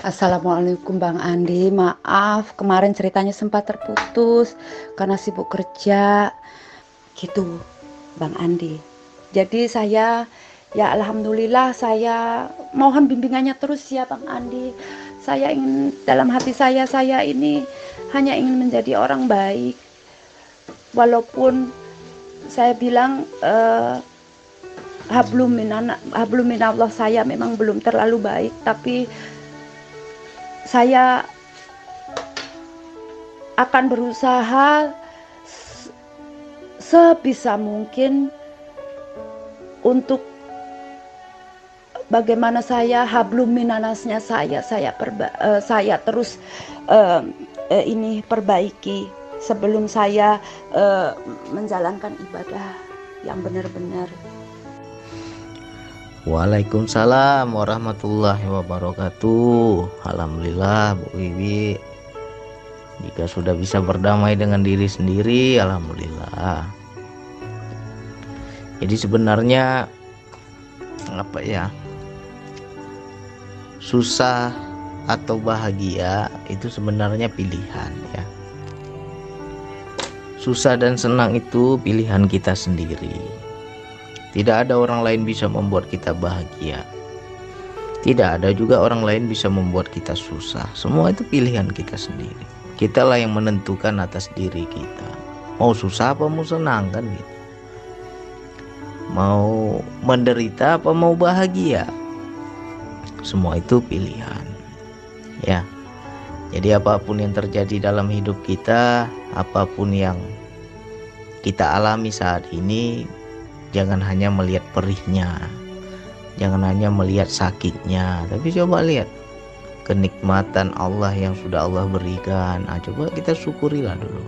Assalamualaikum Bang Andi, maaf kemarin ceritanya sempat terputus karena sibuk kerja gitu Bang Andi. Jadi saya ya alhamdulillah saya mohon bimbingannya terus ya Bang Andi. Saya ingin dalam hati saya ini hanya ingin menjadi orang baik. Walaupun saya bilang hablum minallah saya memang belum terlalu baik, tapi saya akan berusaha sebisa mungkin untuk bagaimana saya hablum minanasnya saya terus ini perbaiki sebelum saya menjalankan ibadah yang benar-benar. Waalaikumsalam warahmatullahi wabarakatuh. Alhamdulillah Bu Wiwi, jika sudah bisa berdamai dengan diri sendiri, alhamdulillah. Jadi sebenarnya susah atau bahagia itu sebenarnya pilihan ya. Susah dan senang itu pilihan kita sendiri. Tidak ada orang lain bisa membuat kita bahagia. Tidak ada juga orang lain bisa membuat kita susah. Semua itu pilihan kita sendiri. Kitalah yang menentukan atas diri kita. Mau susah apa mau senang kan gitu. Mau menderita apa mau bahagia. Semua itu pilihan. Ya. Jadi apapun yang terjadi dalam hidup kita, apapun yang kita alami saat ini, jangan hanya melihat perihnya, jangan hanya melihat sakitnya, tapi coba lihat kenikmatan Allah yang sudah Allah berikan. Coba kita syukurilah dulu.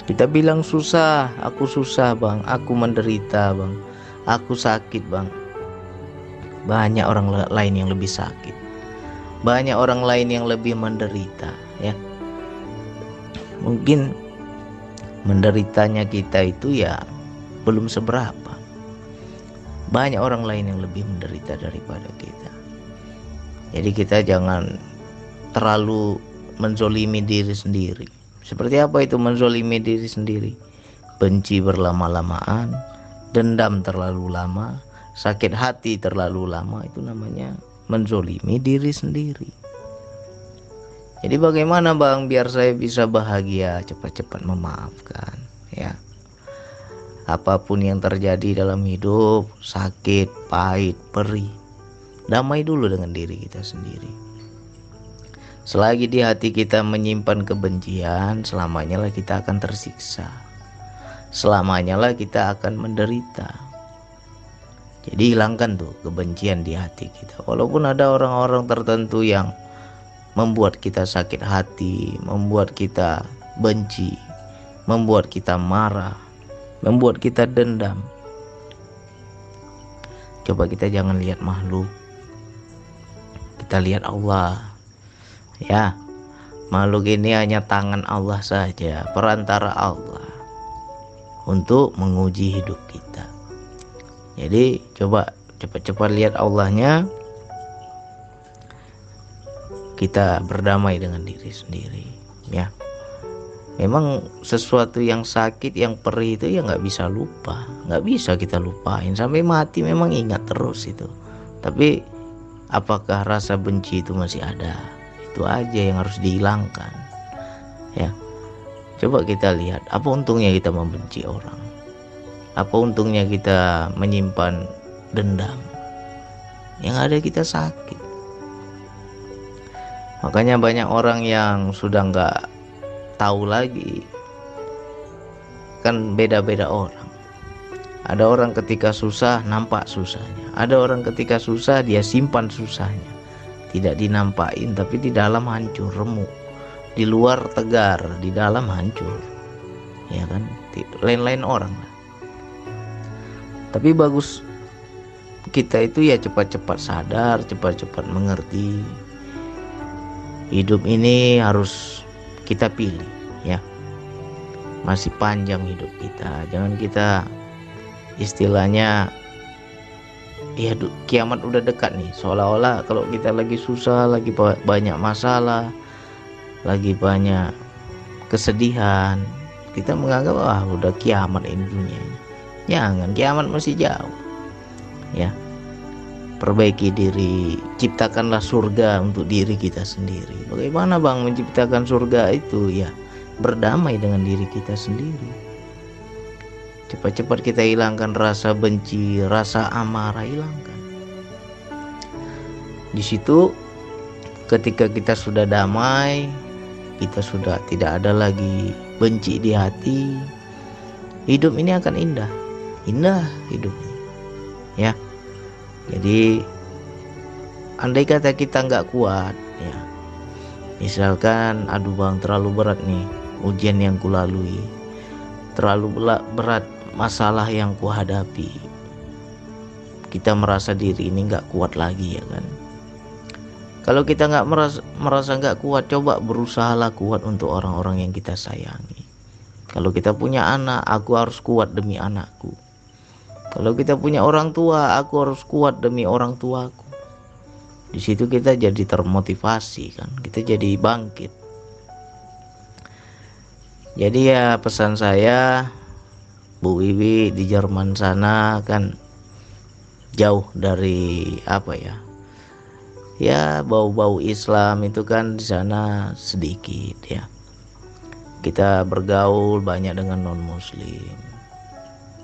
Kita bilang susah, aku susah bang, aku menderita bang, aku sakit bang. Banyak orang lain yang lebih sakit, banyak orang lain yang lebih menderita ya. Mungkin menderitanya kita itu ya belum seberapa. Banyak orang lain yang lebih menderita daripada kita. Jadi kita jangan terlalu menzolimi diri sendiri. Seperti apa itu menzolimi diri sendiri? Benci berlama-lamaan, dendam terlalu lama, sakit hati terlalu lama, itu namanya menzolimi diri sendiri. Jadi bagaimana bang biar saya bisa bahagia? Cepat-cepat memaafkan ya. Apapun yang terjadi dalam hidup, sakit, pahit, perih, damai dulu dengan diri kita sendiri. Selagi di hati kita menyimpan kebencian, selamanya lah kita akan tersiksa. Selamanya lah kita akan menderita. Jadi hilangkan tuh kebencian di hati kita. Walaupun ada orang-orang tertentu yang membuat kita sakit hati, membuat kita benci, membuat kita marah, membuat kita dendam. Coba kita jangan lihat makhluk, kita lihat Allah ya. Makhluk ini hanya tangan Allah saja, perantara Allah untuk menguji hidup kita. Jadi coba cepat-cepat lihat Allahnya, kita berdamai dengan diri sendiri ya. Memang sesuatu yang sakit, yang perih itu ya nggak bisa lupa, nggak bisa kita lupain sampai mati. Memang ingat terus itu. Tapi apakah rasa benci itu masih ada? Itu aja yang harus dihilangkan. Ya, coba kita lihat apa untungnya kita membenci orang, apa untungnya kita menyimpan dendam. Yang ada kita sakit. Makanya banyak orang yang sudah nggak tahu lagi, kan beda-beda orang. Ada orang ketika susah nampak susahnya, ada orang ketika susah dia simpan susahnya, tidak dinampakin tapi di dalam hancur remuk, di luar tegar, di dalam hancur ya kan. Lain-lain orang lah. Tapi bagus kita itu ya cepat-cepat sadar, cepat-cepat mengerti. Hidup ini harus kita pilih ya. Masih panjang hidup kita. Jangan kita istilahnya ya kiamat udah dekat nih, seolah-olah kalau kita lagi susah, lagi banyak masalah, lagi banyak kesedihan, kita menganggap wah udah kiamat ini dunia ini. Jangan, kiamat masih jauh. Ya, perbaiki diri, ciptakanlah surga untuk diri kita sendiri. Bagaimana Bang menciptakan surga itu? Ya, berdamai dengan diri kita sendiri. Cepat-cepat kita hilangkan rasa benci, rasa amarah, hilangkan. Di situ ketika kita sudah damai, kita sudah tidak ada lagi benci di hati, hidup ini akan indah. Indah hidup ini. Ya. Jadi andai kata kita nggak kuat, ya. Misalkan, aduh Bang terlalu berat nih ujian yang kulalui, terlalu berat masalah yang kuhadapi. Kita merasa diri ini nggak kuat lagi, ya kan? Kalau kita nggak merasa nggak kuat, coba berusahalah kuat untuk orang-orang yang kita sayangi. Kalau kita punya anak, aku harus kuat demi anakku. Kalau kita punya orang tua, aku harus kuat demi orang tuaku. Di situ kita jadi termotivasi kan, kita jadi bangkit. Jadi ya pesan saya, Bu Wiwi di Jerman sana kan jauh dari apa ya? Ya bau-bau Islam itu kan di sana sedikit ya. Kita bergaul banyak dengan non-muslim.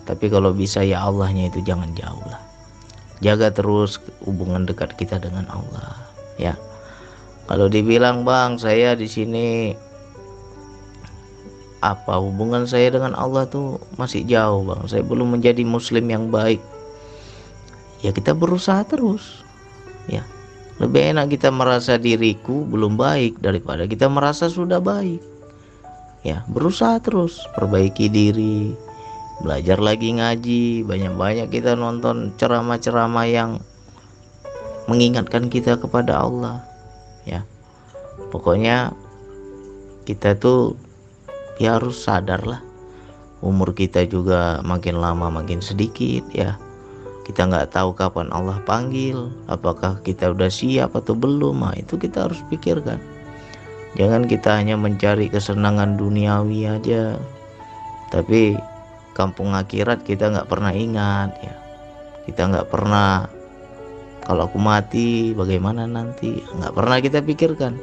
Tapi kalau bisa ya Allahnya itu jangan jauh lah. Jaga terus hubungan dekat kita dengan Allah ya. Kalau dibilang Bang saya di sini apa hubungan saya dengan Allah tuh masih jauh Bang, saya belum menjadi muslim yang baik. Ya kita berusaha terus ya. Lebih enak kita merasa diriku belum baik daripada kita merasa sudah baik. Ya berusaha terus perbaiki diri, belajar lagi ngaji, banyak-banyak kita nonton ceramah-ceramah yang mengingatkan kita kepada Allah ya. Pokoknya kita tuh ya harus sadar lah, umur kita juga makin lama makin sedikit ya. Kita nggak tahu kapan Allah panggil, apakah kita udah siap atau belum. Nah itu kita harus pikirkan. Jangan kita hanya mencari kesenangan duniawi aja, tapi kampung akhirat kita nggak pernah ingat ya. Kita nggak pernah, kalau aku mati bagaimana nanti, nggak pernah kita pikirkan.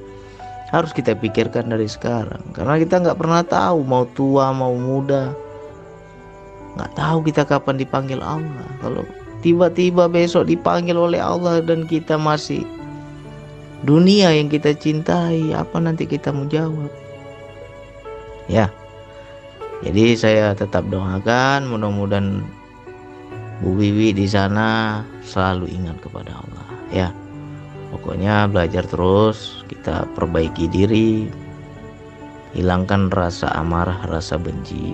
Harus kita pikirkan dari sekarang, karena kita nggak pernah tahu mau tua mau muda, nggak tahu kita kapan dipanggil Allah. Kalau tiba-tiba besok dipanggil oleh Allah dan kita masih dunia yang kita cintai, apa nanti kita mau jawab ya. Jadi saya tetap doakan mudah-mudahan Bu Wiwi di sana selalu ingat kepada Allah ya. Pokoknya belajar terus, kita perbaiki diri, hilangkan rasa amarah, rasa benci,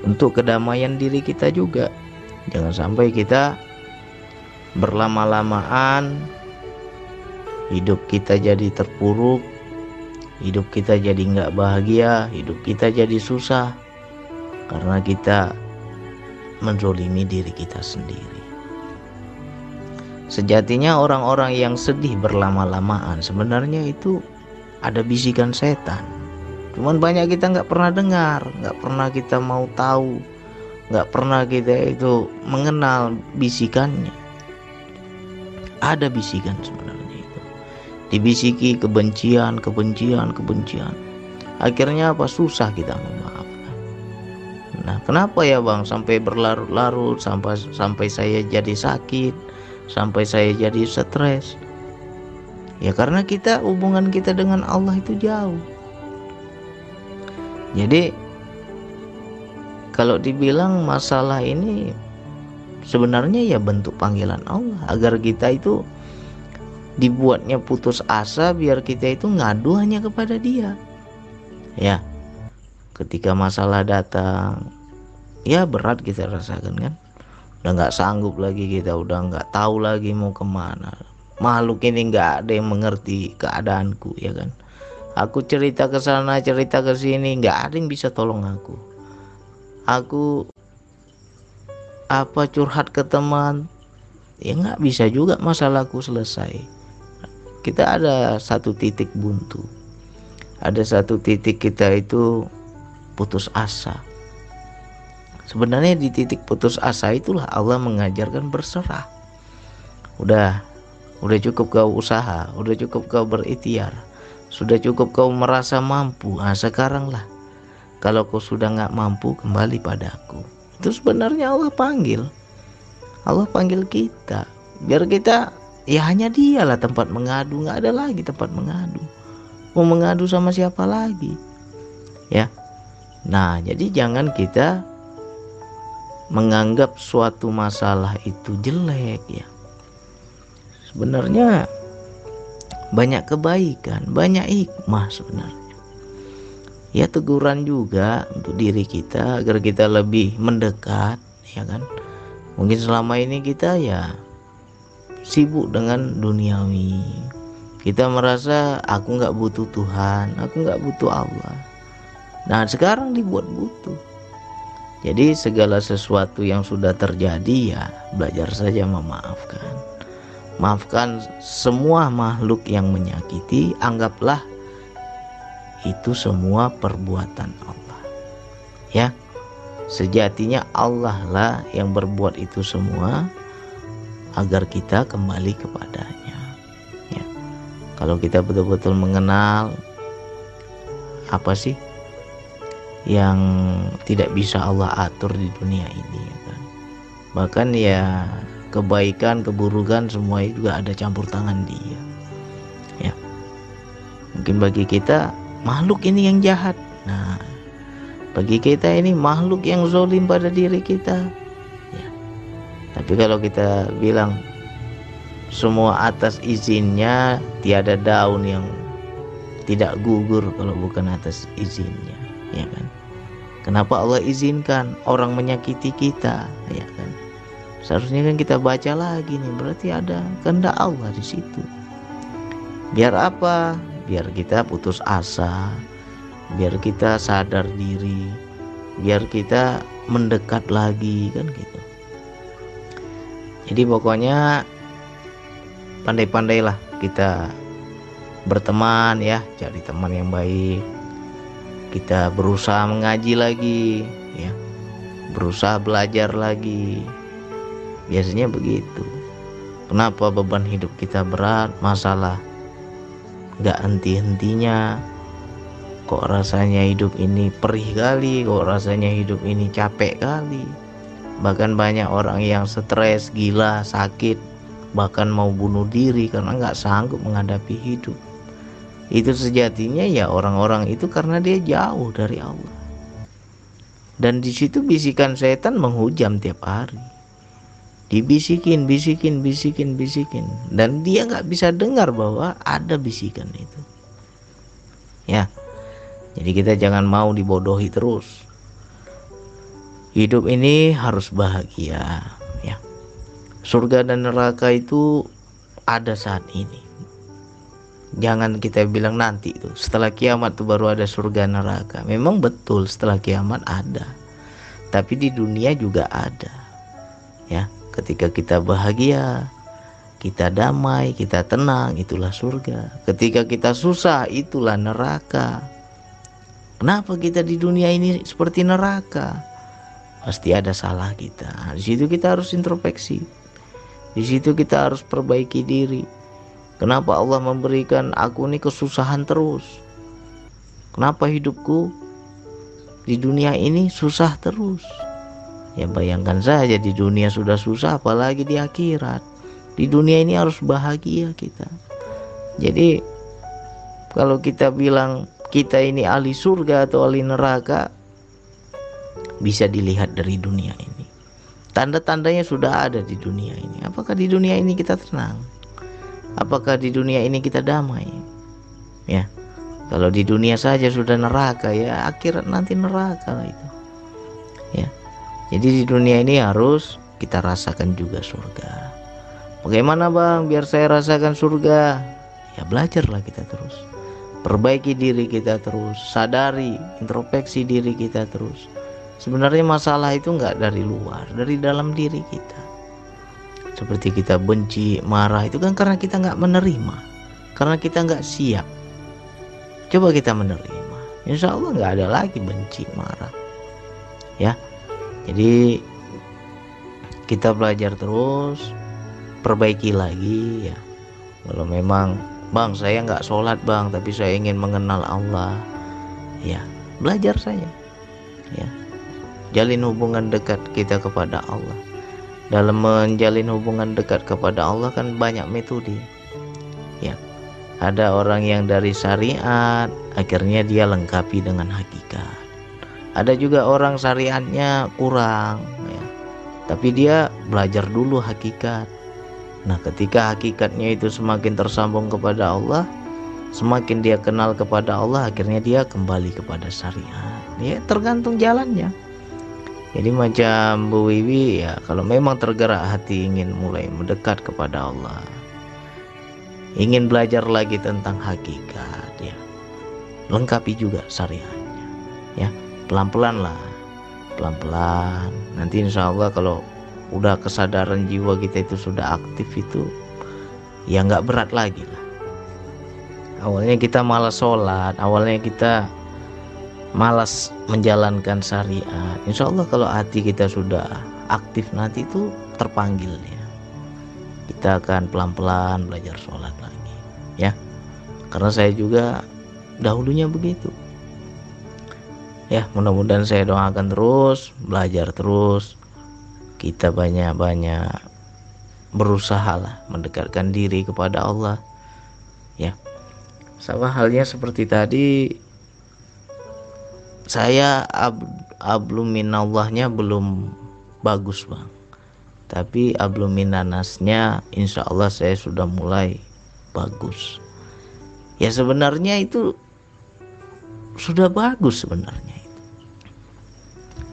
untuk kedamaian diri kita juga. Jangan sampai kita berlama-lamaan hidup kita jadi terpuruk, hidup kita jadi nggak bahagia, hidup kita jadi susah karena kita menzolimi diri kita sendiri. Sejatinya orang-orang yang sedih berlama-lamaan sebenarnya itu ada bisikan setan. Cuman banyak kita nggak pernah dengar, nggak pernah kita mau tahu, nggak pernah kita itu mengenal bisikannya. Ada bisikan sebenarnya itu. Dibisiki kebencian. Akhirnya apa? Susah kita memaafkan. Nah, kenapa ya Bang sampai berlarut-larut, sampai saya jadi sakit, sampai saya jadi stres? Ya karena hubungan kita dengan Allah itu jauh. Jadi kalau dibilang masalah ini sebenarnya ya bentuk panggilan Allah agar kita itu dibuatnya putus asa, biar kita itu ngadu hanya kepada Dia. Ya, ketika masalah datang, ya berat kita rasakan kan. Udah nggak sanggup lagi kita, udah nggak tahu lagi mau kemana. Makhluk ini nggak ada yang mengerti keadaanku ya kan. Aku cerita ke sana, cerita ke sini, nggak ada yang bisa tolong aku. Aku curhat ke teman, ya nggak bisa juga masalahku selesai. Kita ada satu titik buntu, ada satu titik kita itu putus asa. Sebenarnya di titik putus asa itulah Allah mengajarkan berserah. Udah cukup kau usaha, udah cukup kau berikhtiar, sudah cukup kau merasa mampu. Nah sekarang lah, kalau kau sudah nggak mampu, kembali padaku. Itu sebenarnya Allah panggil kita, biar kita, ya hanya Dialah tempat mengadu, nggak ada lagi tempat mengadu. Mau mengadu sama siapa lagi? Ya. Nah, jadi jangan kita menganggap suatu masalah itu jelek ya. Sebenarnya banyak kebaikan, banyak hikmah sebenarnya. Ya teguran juga untuk diri kita agar kita lebih mendekat, ya kan. Mungkin selama ini kita ya sibuk dengan duniawi. Kita merasa aku nggak butuh Tuhan, aku nggak butuh Allah. Nah sekarang dibuat butuh. Jadi segala sesuatu yang sudah terjadi ya belajar saja memaafkan. Maafkan semua makhluk yang menyakiti, anggaplah itu semua perbuatan Allah. Ya, sejatinya Allah lah yang berbuat itu semua agar kita kembali kepadanya. Ya. Kalau kita betul-betul mengenal apa sih yang tidak bisa Allah atur di dunia ini, ya kan? Bahkan ya kebaikan, keburukan semua juga ada campur tangan Dia. Ya. Mungkin bagi kita makhluk ini yang jahat. Nah, bagi kita ini makhluk yang zalim pada diri kita. Ya. Tapi kalau kita bilang semua atas izinnya, tiada daun yang tidak gugur kalau bukan atas izinnya, ya kan? Kenapa Allah izinkan orang menyakiti kita, ya kan? Seharusnya kan kita baca lagi nih, berarti ada kehendak Allah di situ. Biar apa? Biar kita putus asa, biar kita sadar diri, biar kita mendekat lagi, kan gitu. Jadi pokoknya pandai-pandailah kita berteman ya, cari teman yang baik. Kita berusaha mengaji lagi ya, berusaha belajar lagi. Biasanya begitu. Kenapa beban hidup kita berat, masalah gak henti-hentinya. Kok rasanya hidup ini perih kali, kok rasanya hidup ini capek kali. Bahkan banyak orang yang stres, gila, sakit, bahkan mau bunuh diri karena gak sanggup menghadapi hidup. Itu sejatinya ya orang-orang itu karena dia jauh dari Allah. Dan di situ bisikan setan menghujam tiap hari. Dibisikin, bisikin. Dan dia nggak bisa dengar bahwa ada bisikan itu. Ya, jadi kita jangan mau dibodohi terus. Hidup ini harus bahagia. Ya, surga dan neraka itu ada saat ini. Jangan kita bilang nanti itu setelah kiamat tuh baru ada surga neraka. Memang betul setelah kiamat ada, tapi di dunia juga ada. Ya, ketika kita bahagia, kita damai, kita tenang, itulah surga. Ketika kita susah, itulah neraka. Kenapa kita di dunia ini seperti neraka? Pasti ada salah kita. Di situ kita harus introspeksi. Di situ kita harus perbaiki diri. Kenapa Allah memberikan aku ini kesusahan terus? Kenapa hidupku di dunia ini susah terus? Ya bayangkan saja di dunia sudah susah, apalagi di akhirat. Di dunia ini harus bahagia kita. Jadi kalau kita bilang kita ini ahli surga atau ahli neraka, bisa dilihat dari dunia ini. Tanda-tandanya sudah ada di dunia ini. Apakah di dunia ini kita tenang? Apakah di dunia ini kita damai? Ya, kalau di dunia saja sudah neraka, ya akhirat nanti neraka lah itu. Ya, jadi di dunia ini harus kita rasakan juga surga. Bagaimana bang biar saya rasakan surga? Ya belajarlah kita terus, perbaiki diri kita terus, sadari, introspeksi diri kita terus. Sebenarnya masalah itu nggak dari luar, dari dalam diri kita. seperti kita benci, marah, itu kan karena kita nggak menerima, karena kita nggak siap. Coba kita menerima, insya Allah nggak ada lagi benci, marah, ya. Jadi kita belajar terus, perbaiki lagi, ya. Kalau memang, bang, saya nggak sholat bang, tapi saya ingin mengenal Allah, ya, belajar saja, ya. Jalin hubungan dekat kita kepada Allah. Dalam menjalin hubungan dekat kepada Allah kan banyak metode, ya. Ada orang yang dari syariat, akhirnya dia lengkapi dengan hakikat. Ada juga orang syariatnya kurang, ya, tapi dia belajar dulu hakikat. Nah, ketika hakikatnya itu semakin tersambung kepada Allah, semakin dia kenal kepada Allah, akhirnya dia kembali kepada syariat. Ya, tergantung jalannya. Jadi macam Bu Wiwi, ya, kalau memang tergerak hati ingin mulai mendekat kepada Allah, ingin belajar lagi tentang hakikat, ya, lengkapi juga syariatnya, ya, pelan-pelan lah, pelan-pelan. Nanti insya Allah kalau udah kesadaran jiwa kita itu sudah aktif itu, ya nggak berat lagi lah. Awalnya kita malas sholat, awalnya kita malas menjalankan syariat. Insya Allah kalau hati kita sudah aktif, nanti itu terpanggil, ya. Kita akan pelan-pelan belajar sholat lagi, ya. Karena saya juga dahulunya begitu, ya. Mudah-mudahan saya doakan terus, belajar terus. Kita banyak-banyak berusaha lah mendekatkan diri kepada Allah, ya. Sama halnya seperti tadi, saya ablum minallahnya belum bagus bang, tapi ablum minanasnya insya Allah saya sudah mulai bagus. Ya sebenarnya itu sudah bagus sebenarnya itu,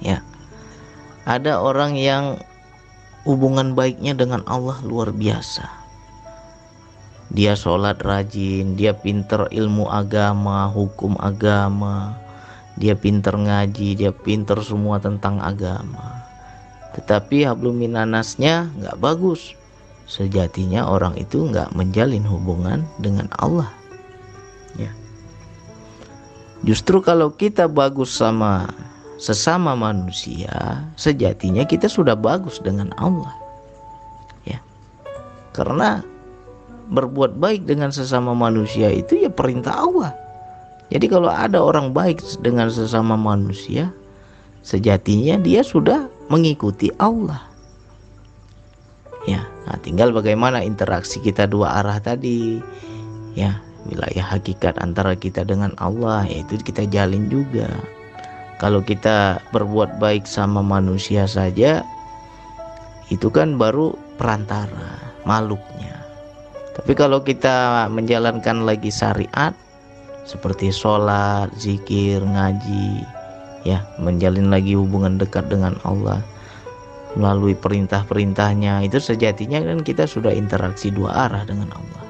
ya. Ada orang yang hubungan baiknya dengan Allah luar biasa. Dia sholat rajin, dia pinter ilmu agama, hukum agama, dia pinter ngaji, dia pinter semua tentang agama. Tetapi hablum minanasnya nggak bagus. Sejatinya orang itu nggak menjalin hubungan dengan Allah, ya. Justru kalau kita bagus sama sesama manusia, sejatinya kita sudah bagus dengan Allah, ya. Karena berbuat baik dengan sesama manusia itu ya perintah Allah. Jadi kalau ada orang baik dengan sesama manusia, sejatinya dia sudah mengikuti Allah, ya. Nah, tinggal bagaimana interaksi kita dua arah tadi, ya. Wilayah hakikat antara kita dengan Allah, yaitu kita jalin juga. Kalau kita berbuat baik sama manusia saja, itu kan baru perantara, makhluknya. Tapi kalau kita menjalankan lagi syariat, seperti sholat, zikir, ngaji, ya, menjalin lagi hubungan dekat dengan Allah melalui perintah-perintahnya, itu sejatinya kan kita sudah interaksi dua arah dengan Allah,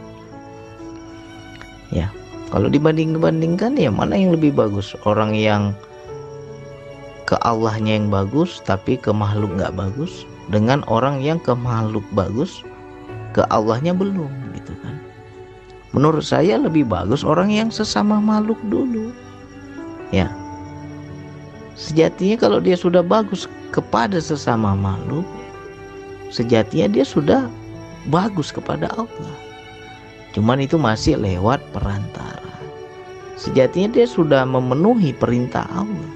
ya. Kalau dibandingkan, ya mana yang lebih bagus? Orang yang ke Allahnya yang bagus tapi ke makhluk nggak bagus, dengan orang yang ke makhluk bagus ke Allahnya belum, gitu kan. Menurut saya lebih bagus orang yang sesama makhluk dulu, ya. Sejatinya kalau dia sudah bagus kepada sesama makhluk, sejatinya dia sudah bagus kepada Allah. Cuman itu masih lewat perantara. Sejatinya dia sudah memenuhi perintah Allah,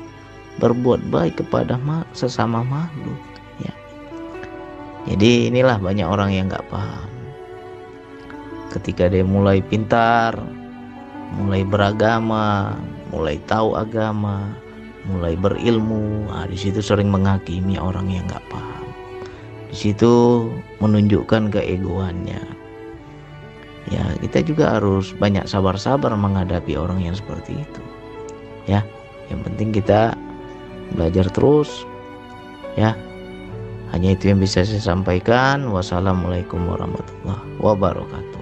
berbuat baik kepada sesama makhluk, ya. Jadi inilah banyak orang yang nggak paham. Ketika dia mulai pintar, mulai beragama, mulai tahu agama, mulai berilmu, di situ sering menghakimi orang yang nggak paham. Di situ menunjukkan keegoannya. Ya, kita juga harus banyak sabar-sabar menghadapi orang yang seperti itu, ya. Yang penting kita belajar terus, ya. Hanya itu yang bisa saya sampaikan. Wassalamualaikum warahmatullahi wabarakatuh.